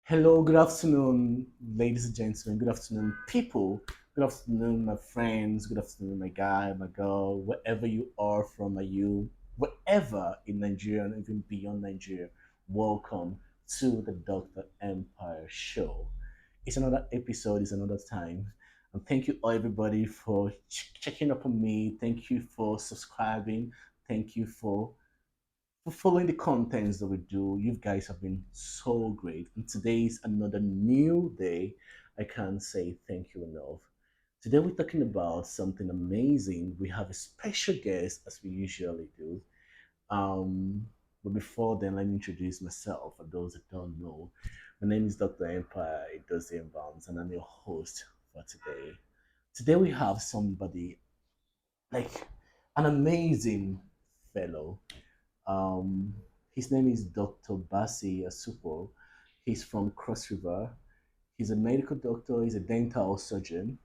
Hello, good afternoon, ladies and gentlemen. Good afternoon, people. Good afternoon, my friends. Good afternoon, my guy, my girl, wherever you are from, are you, wherever in Nigeria and even beyond Nigeria. Welcome to the Dr. Empire Show. It's another episode, it's another time. And thank you, all everybody, for checking up on me. Thank you for subscribing. Thank you for following the contents that we do. You guys have been so great. And today is another new day. I can't say thank you enough. Today we're talking about something amazing. We have a special guest, as we usually do. But before then, let me introduce myself for those that don't know. My name is Dr. Empire Edozie and I'm your host for today. Today we have somebody like an amazing fellow. um, his name is Dr. Basi Asupo. He's from Cross River. He's a medical doctor. He's a dental surgeon.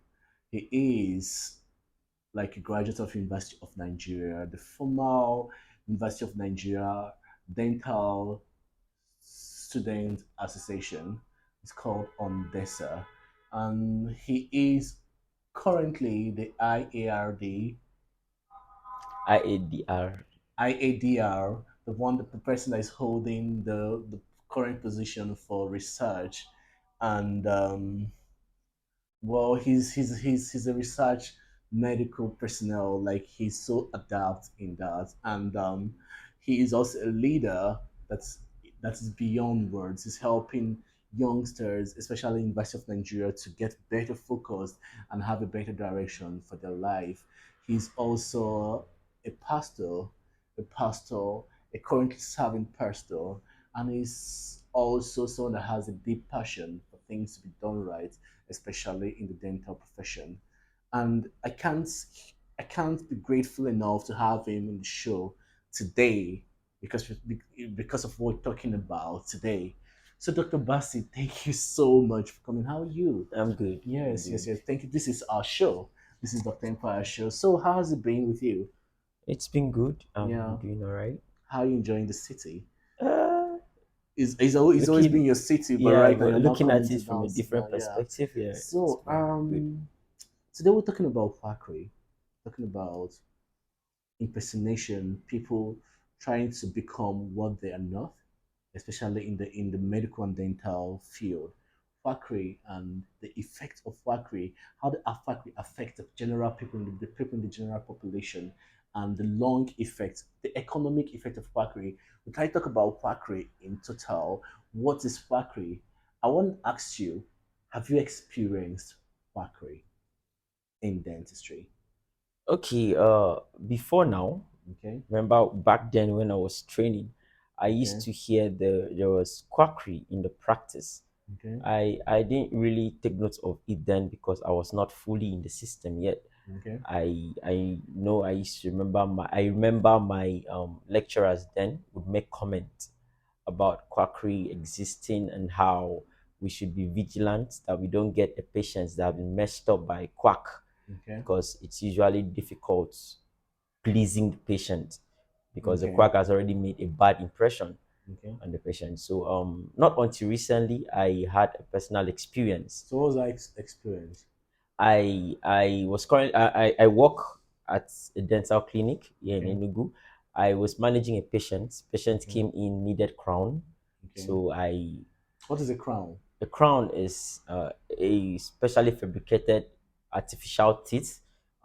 He is like a graduate of University of Nigeria, the formal University of Nigeria Dental Student Association. It's called ONDESA. And he is currently the IADR. IADR, the person that is holding the current position for research, and well, he's a research medical personnel. Like he's so adept in that, and he is also a leader that's that is beyond words. He's helping youngsters, especially in University of Nigeria, to get better focused and have a better direction for their life. He's also a pastor, a pastor, a currently serving pastor, and he's also someone that has a deep passion for things to be done right, especially in the dental profession. And I can't be grateful enough to have him in the show today because of what we're talking about today. So, Dr. Basi, thank you so much for coming. How are you? I'm good. I'm Yes, yes, good. yes. Thank you. This is our show. This is Dr. Empire show. So, how has it been with you? It's been good. I'm Yeah. doing all right. How are you enjoying the city? Uh, It's always been looking, your city, but yeah, right now but you're not looking coming at to it from a dance now. different Yeah. perspective, yeah, it's So, been good. today we're talking about quackery, talking about impersonation, people trying to become what they are not, especially in the medical and dental field. Quackery and the effect of quackery, how the quackery affects the general people, the people in the general population, and the long effect, the economic effect of quackery. We try to talk about quackery in total. What is quackery? I want to ask you, have you experienced quackery in dentistry? Okay, before now, Okay, remember back then when I was training, I used okay, to hear there was quackery in the practice. okay, I didn't really take note of it then because I was not fully in the system yet. okay. I know I remember my lecturers then would make comments about quackery existing and how we should be vigilant that we don't get the patients that have been messed up by quack, Okay. because it's usually difficult pleasing the patient because the Okay. quack has already made a bad impression Okay. on the patient. So not until recently I had a personal experience. So what was that experience? I was currently I work at a dental clinic here in Okay. Enugu. I was managing a patient. Patient Okay. came in, needed crown. Okay. So I What is a crown? the crown is a specially fabricated artificial teeth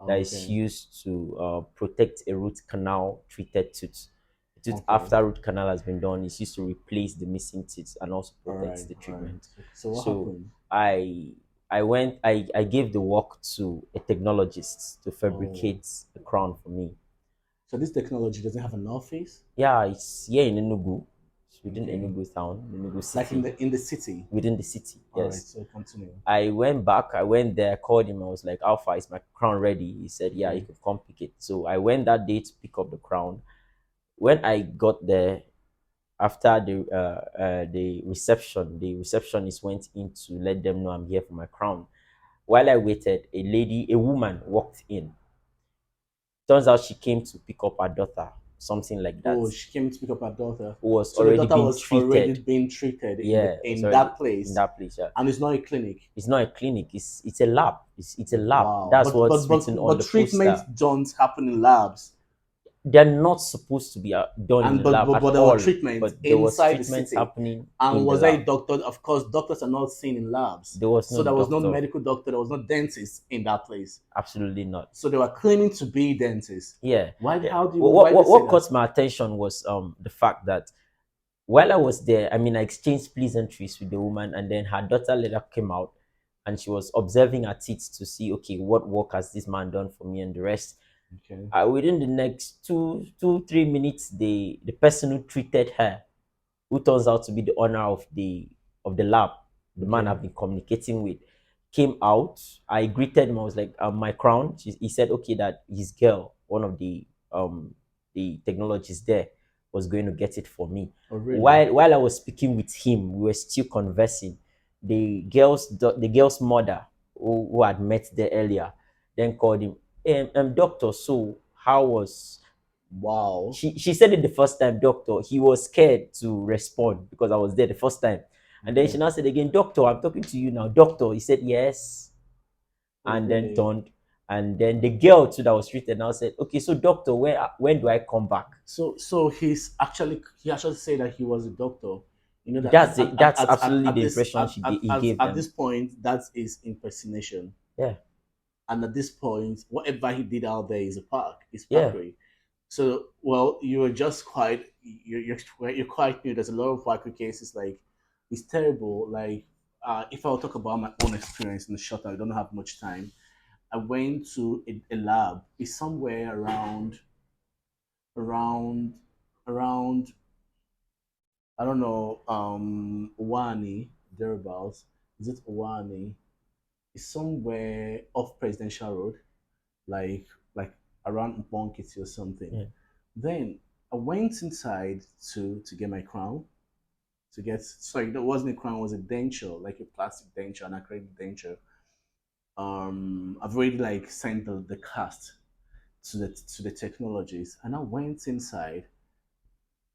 that is Okay. used to protect a root canal treated tooth. The tooth Okay. after root canal has been done is used to replace the missing teeth and also All protects right. the All right. treatment. So what So happened? I I gave the work to a technologist to Oh. fabricate the crown for me. So this technology doesn't have an office? Yeah, it's here in Enugu. It's within Okay. Enugu town, Enugu Like in city, the city. within the city. All right. Yes. So continue. I went back, I went there, called him, I was like, how far is my crown ready? He said, yeah, you Okay. can come pick it. So I went that day to pick up the crown. When I got there, after the receptionist went in to let them know I'm here for my crown. While I waited, a woman walked in. Turns out she came to pick up her daughter. something like that, Oh, she came to pick up her daughter. who was So the already daughter being was already treated. being treated in Yeah, the it was in already that in place, that place. Yeah, and it's not a clinic. it's not a clinic. It's a lab. It's a lab. Wow, That's but what's but written but on but the treatments poster. don't happen in labs, They're not supposed to be done in and a lab at but there were all, treatments but there was inside the treatments city, happening and in the was I lab. doctor? Of course, doctors are not seen in labs, There was no so there was no doctor. medical doctor, there was no dentist in that place. Absolutely not. So they were claiming to be dentists. Yeah, Why? yeah. How do you? What Why do you what, say what that? caught my attention was the fact that while I was there, I mean, I exchanged pleasantries with the woman, and then her daughter later came out, and she was observing her teeth to see, okay, what work has this man done for me, and the rest. Okay. Within the next 3 minutes, the person who treated her, who turns out to be the owner of the lab, the man Okay. I've been communicating with, came out. I greeted him. I was like, "My crown." He said, "Okay, that his girl, one of the technologists there, was going to get it for me." Oh, really? While I was speaking with him, we were still conversing. The girl's mother, who had met there earlier, then called him, doctor. So how was Wow. she said it the first time, doctor. He was scared to respond because I was there the first time. And then she Okay. now said again, doctor, I'm talking to you now. Doctor. He said yes. Oh, And then really? turned. And then the girl too that was treated now said, okay, so doctor, when do I come back? So he actually said that he was a doctor. You know that That's it. That's absolutely at the this impression he gave at them. this point that is impersonation. Yeah. And at this point, whatever he did out there is a park, is Yeah. quackery. So, well, you're just quite you're quite new. There's a lot of quackery cases. Like, it's terrible. Like, if I'll talk about my own experience in the short, I don't have much time. I went to a lab. It's somewhere around around I don't know Wani thereabouts. Is it Wani? It's somewhere off Presidential Road, like like around Bonkiti or something. Yeah. Then I went inside to get my crown. To get sorry, that wasn't a crown, it was a denture, like a plastic denture, an acrylic denture. I've already like sent the cast to the technologies, and I went inside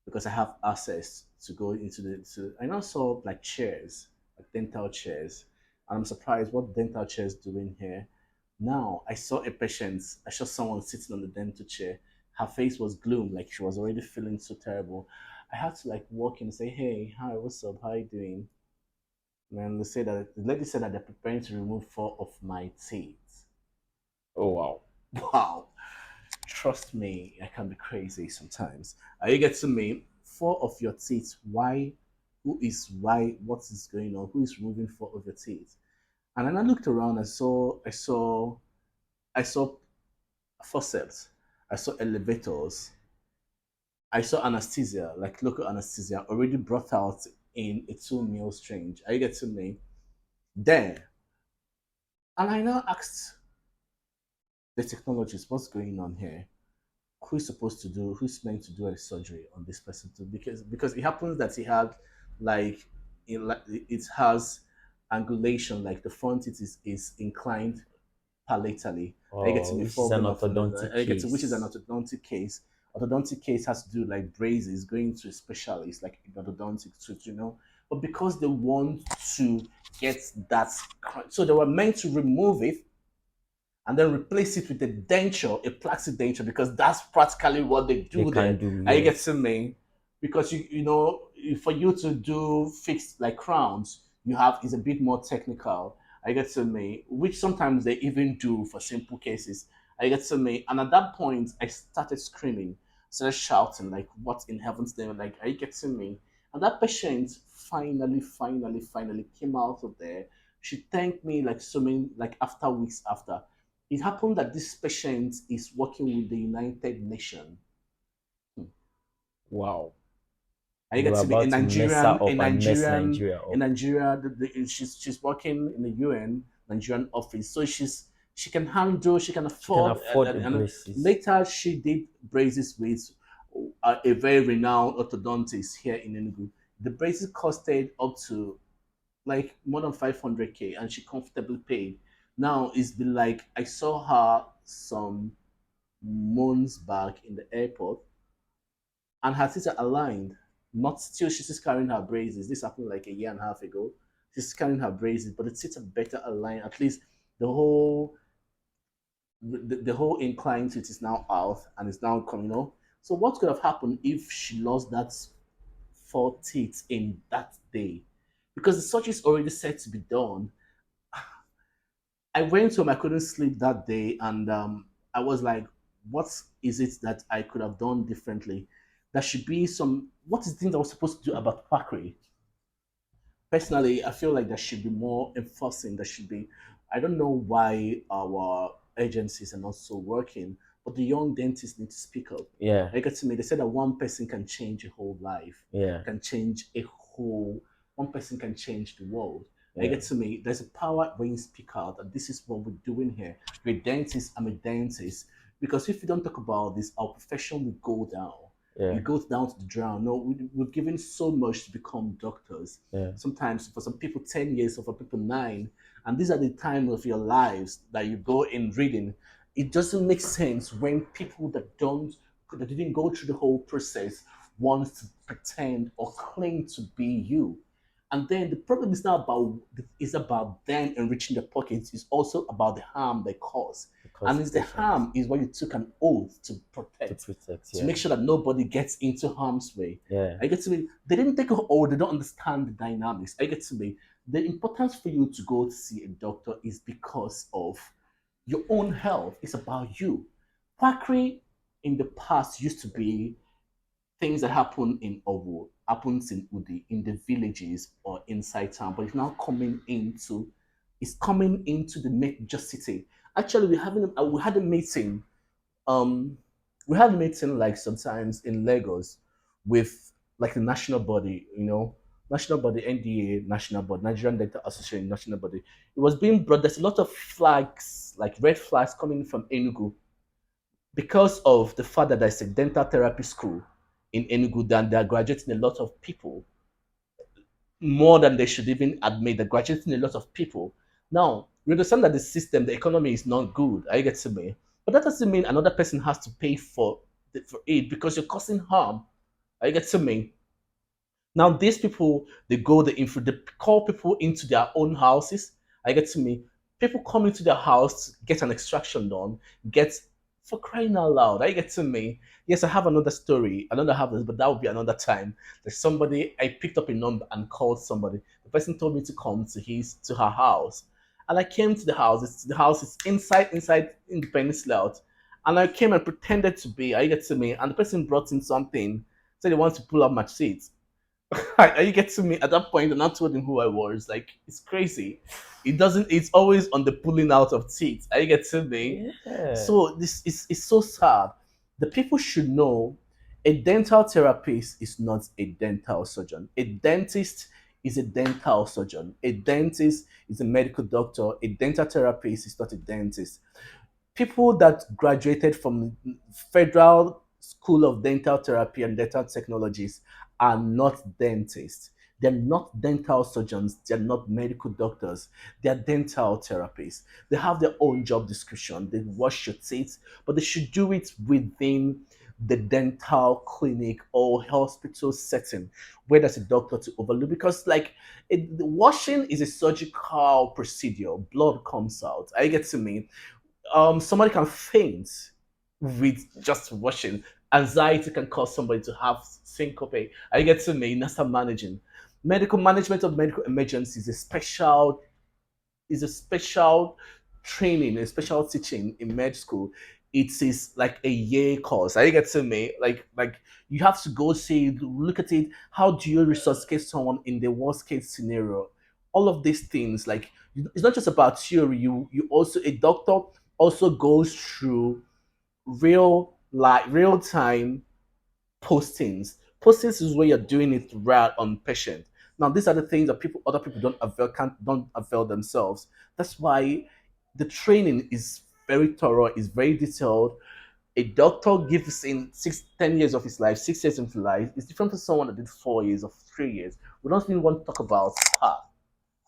because I have access to go into the to I now saw like chairs, like dental chairs. And I'm surprised what dental chairs doing here. Now I saw someone sitting on the dental chair. Her face was gloom, like she was already feeling so terrible. I had to like walk in and say, "Hey, hi, what's up? How you doing?" And the lady said that they're preparing to remove four of my teeth. Oh wow. Wow. Trust me, I can be crazy sometimes. Are you getting me? Four of your teeth. Why? Who is why? What is going on? Who is removing four of your teeth? And then I looked around. I saw faucets. I saw elevators. I saw anesthesia, like local anesthesia, already brought out in a 2 meal range. Are you getting me? There. And I now asked the technologist, what's going on here? Who's supposed to do, who's meant to do a surgery on this person too? Because it happens that he had like it has angulation, like the front it is inclined palatally. I get to Oh, be which is four an going off orthodontic I get to which is an case. orthodontic case. Orthodontic case has to do like braces, going to a specialist like an orthodontic suit. But because they want to get that, so they were meant to remove it and then replace it with a denture, a plastic denture, because that's practically what they They do can there. do, Are you yeah. getting me? Because for you to do fixed like crowns, you have is a bit more technical. I get to me, which sometimes they even do for simple cases. I get to me, and at that point, I started screaming, started shouting, like, "What in heaven's name?" Like, are you getting me? And that patient finally came out of there. She thanked me like so many, like after weeks after. It happened that this patient is working with the United Nations. Wow. I They get were to be a about to mess her Nigerian, a up and mess Nigerian, Nigeria in up. Nigeria. She's working in the UN Nigerian office, so she can handle, she can She can afford, afford the and braces. later she did braces with a very renowned orthodontist here in Enugu. The braces costed up to like more than 500K, and she comfortably paid. Now it's been like I saw her some months back in the airport. and her teeth are aligned. Not still, she's just carrying her braces. This happened like a year and a half ago. She's carrying her braces, but the teeth are better aligned. At least the whole the whole incline tooth is now out and it's now coming up. So what could have happened if she lost that four teeth in that day? Because the surgery is already set to be done. I went home, I couldn't sleep that day, and I was like, what is it that I could have done differently? There should be some, what is the thing that I was supposed to do about quackery? Personally, I feel like there should be more enforcing. There should be, I don't know why our agencies are not so working, but the young dentists need to speak up. Yeah. Like to me, they said that one person can change a whole life, Yeah. can change a whole, one person can change the world. I Yeah. get to me, there's a power when you speak out, and this is what we're doing here. We're dentists, I'm a dentist. Because if we don't talk about this, our profession will go down. Yeah. It goes down to the ground. No, we've given so much to become doctors. Yeah. Sometimes for some people 10 years, or for people 9, and these are the times of your lives that you go in reading. It doesn't make sense when people that didn't go through the whole process want to pretend or claim to be you. And then the problem is about them enriching their pockets. It's also about the harm they cause. Because And the it's the patients harm is what you took an oath to to protect, protect. to Yeah. make sure that nobody gets into harm's way. Yeah. I get to me. They didn't take or they don't understand the dynamics. I get to me. The importance for you to go to see a doctor is because of your own health. It's about you. Quackery in the past used to be things that happen in Owo, happens in Udi, in the villages or inside town, but it's now coming into the major city. Actually, we had a meeting. Um, we had a meeting like sometimes in Lagos with like the national body, national body, NDA, national body, Nigerian Dental Association, national body. It was being brought. There's a lot of flags, like red flags, coming from Enugu because of the fact that there's a dental therapy school in Enugu, then they're graduating a lot of people, more than they should even admit. They're graduating a lot of people. Now, we understand that the system, the economy is not good. I get to me. But that doesn't mean another person has to pay for it because you're causing harm. I get to me. Now these people, they call people into their own houses. I get to me. People come into their house, get an extraction done, get for crying out loud. I get to me. Yes, I have another story. I don't have this, but that would be another time. There's somebody I picked up a number and called somebody. The person told me to come to her house. And I came to the house. The house is inside Independence Layout. And I came and pretended to be, I get to me, and the person brought in something, said he wants to pull up my seat. You get to me at that point, and I told him who I was. Like, it's crazy. It doesn't. It's always on the pulling out of teeth. You get to me. Yeah. So this is so sad. The people should know a dental therapist is not a dental surgeon. A dentist is a dental surgeon. A dentist is a medical doctor. A dental therapist is not a dentist. People that graduated from Federal School of Dental Therapy and Dental Technologies are not dentists. They're not dental surgeons. They're not medical doctors. They're dental therapists. They have their own job description. They wash your teeth, but they should do it within the dental clinic or hospital setting where there's a doctor to overlook. Because, like, the washing is a surgical procedure. Blood comes out. I get to me. Somebody can faint with just washing. Anxiety can cause somebody to have syncope. I get to me, that's managing. Medical management of medical emergencies is a special training, a special teaching in med school. It is like a year course. I get to me, like you have to go see, look at it. How do you resuscitate someone in the worst case scenario? All of these things, like it's not just about theory. You also a doctor also goes through real time postings. Postings is where you're doing it right on patient. Now these are the things that other people don't avail themselves. That's why the training is very thorough, is very detailed. A doctor gives in 10 years of his life, 6 years of his life. It's different from someone that did 4 years or 3 years. We don't even want to talk about spa.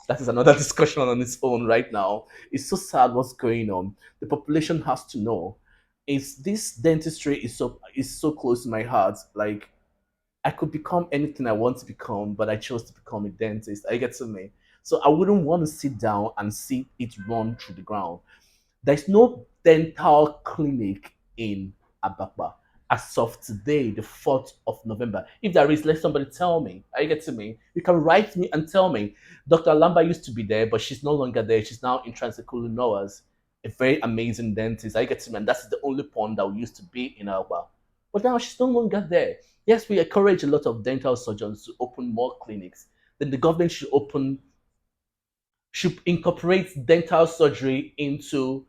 That is another discussion on its own right now. It's so sad what's going on. The population has to know. It's this dentistry is so close to my heart. Like I could become anything I want to become, but I chose to become a dentist. I get to me. So I wouldn't want to sit down and see it run through the ground. There's no dental clinic in Ababa as of today, the 4th of November. If there is, let somebody tell me. Are you getting me? You can write me and tell me. Dr. Lamba used to be there, but she's no longer there. She's now in Transicola Noah's, a very amazing dentist. I get to me, and that's the only pond that used to be in Alba. But now she's no longer there. Yes, we encourage a lot of dental surgeons to open more clinics. Then the government should incorporate dental surgery into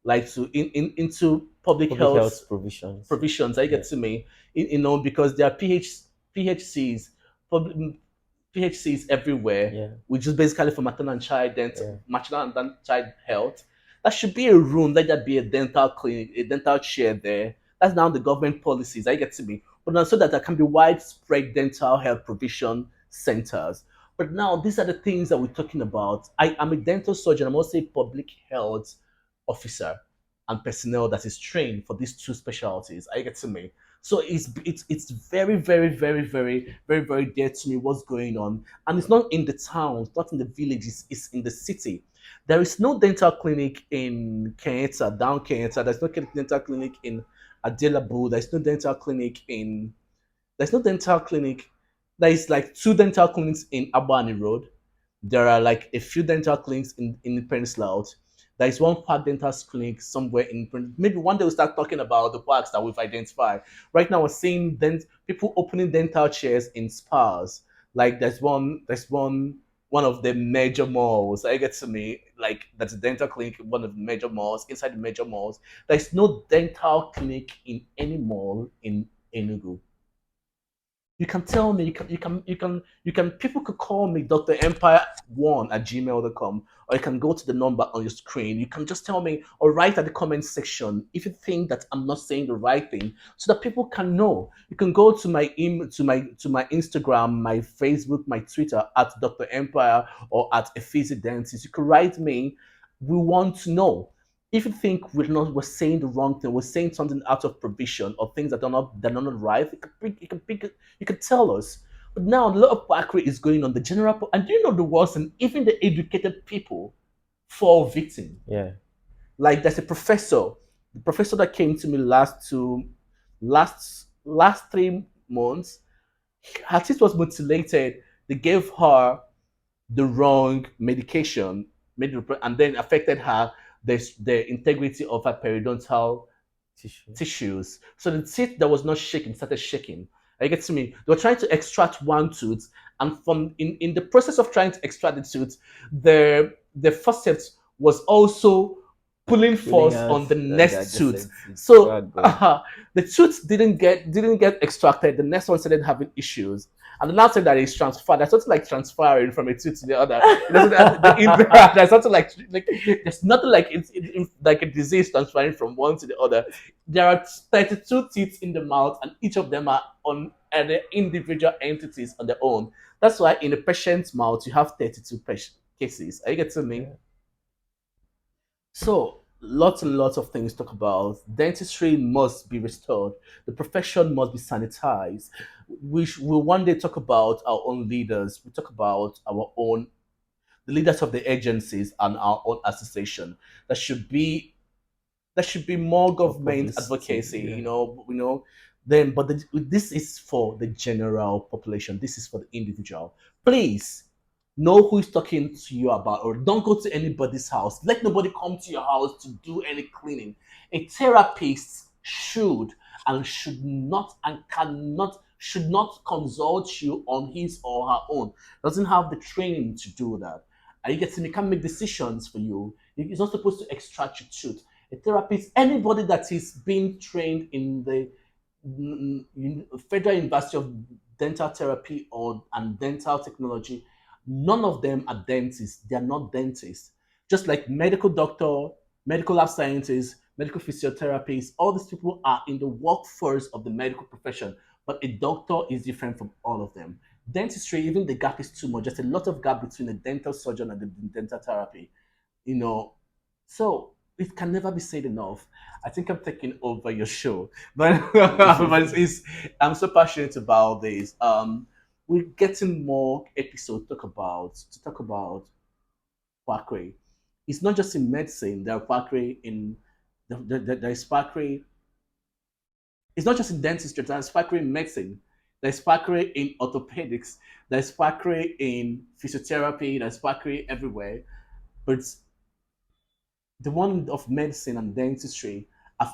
like into public Public health health provisions. provisions. I get Yeah, to me, because there are PHCs, public PHCs everywhere, yeah, which is basically for yeah. maternal and child health. That should be a room. Let that be a dental clinic, a dental chair there. That's now the government policies. I get to me, but now so that there can be widespread dental health provision centers. But now these are the things that we're talking about. I am a dental surgeon. I'm also a public health officer and personnel that is trained for these two specialties. I get to me. So it's very, very, very, very, very, very dear to me what's going on. And it's not in the towns, not in the villages, it's in the city. There is no dental clinic in Kenyatta, down Kenyatta. There's no dental clinic in Adelabu. There's no dental clinic. There is like two dental clinics in Abani Road. There are like a few dental clinics in the Peninsula out. There is one quack dental clinic somewhere in maybe one day we'll start talking about the quacks that we've identified. Right now we're seeing people opening dental chairs in spas. Like there's one of the major malls. I get to me, like that's a dental clinic in one of the major malls, inside the major malls. There's no dental clinic in any mall in Enugu. You can tell me, people could call me Dr. Empire1 at gmail.com, or you can go to the number on your screen. You can just tell me or write at the comment section if you think that I'm not saying the right thing so that people can know. You can go to my email, to my Instagram, my Facebook, my Twitter at Dr. Empire or at Ephesus Dentist. You can write me. We want to know if you think we're saying the wrong thing, we're saying something out of provision or things that are not right, you can tell us. But now a lot of quackery is going on. The and do you know the worst and even the educated people fall victim. Yeah. Like there's the professor that came to me last 3 months. Her teeth was mutilated. They gave her the wrong medication, and then affected her the integrity of her periodontal Tissue. tissues. So the teeth that was not shaking started shaking. I get to me. They were trying to extract one tooth, and from in the process of trying to extract the tooth, the forceps was also pulling Pulling force out on the the next tooth. adjacent teeth. Oh So God. the tooth didn't get extracted. The next one started having issues. And the last thing that is transferred, there's something like transferring from a tooth to the other. There's something like there's nothing like it's like a disease transferring from one to the other. There are 32 teeth in the mouth, and each of them are on the individual entities on their own. That's why in a patient's mouth you have 32 cases. Are you getting me? Yeah. So lots and lots of things to talk about. Dentistry must be restored. The profession must be sanitized. We'll one day talk about our own leaders. We talk about our own the leaders of the agencies and our own association. There should be there should be more More government publicity. advocacy. Yeah. Then but this is for the general population. This is for the individual. Please know who is talking to you about, or don't go to anybody's house. Let nobody come to your house to do any cleaning. A therapist should not consult you on his or her own. Doesn't have the training to do that. And you get to me, can't make decisions for you. He's not supposed to extract your truth. A therapist, anybody that is being trained in the Federal University of Dental Therapy or and Dental Technology, none of them are dentists. They are not dentists. Just like medical doctor, medical lab scientists, medical physiotherapists, all these people are in the workforce of the medical profession. But a doctor is different from all of them. Dentistry, even the gap is too much. There's a lot of gap between a dental surgeon and the dental therapy. You know, so it can never be said enough. I think I'm taking over your show, but but I'm so passionate about this. We're getting more episodes to talk about quackery. It's not just in medicine. There are quackery in there's quackery. It's not just in dentistry. There's quackery in medicine. There's quackery in orthopedics. There's quackery in physiotherapy. There's quackery everywhere. But the one of medicine and dentistry affects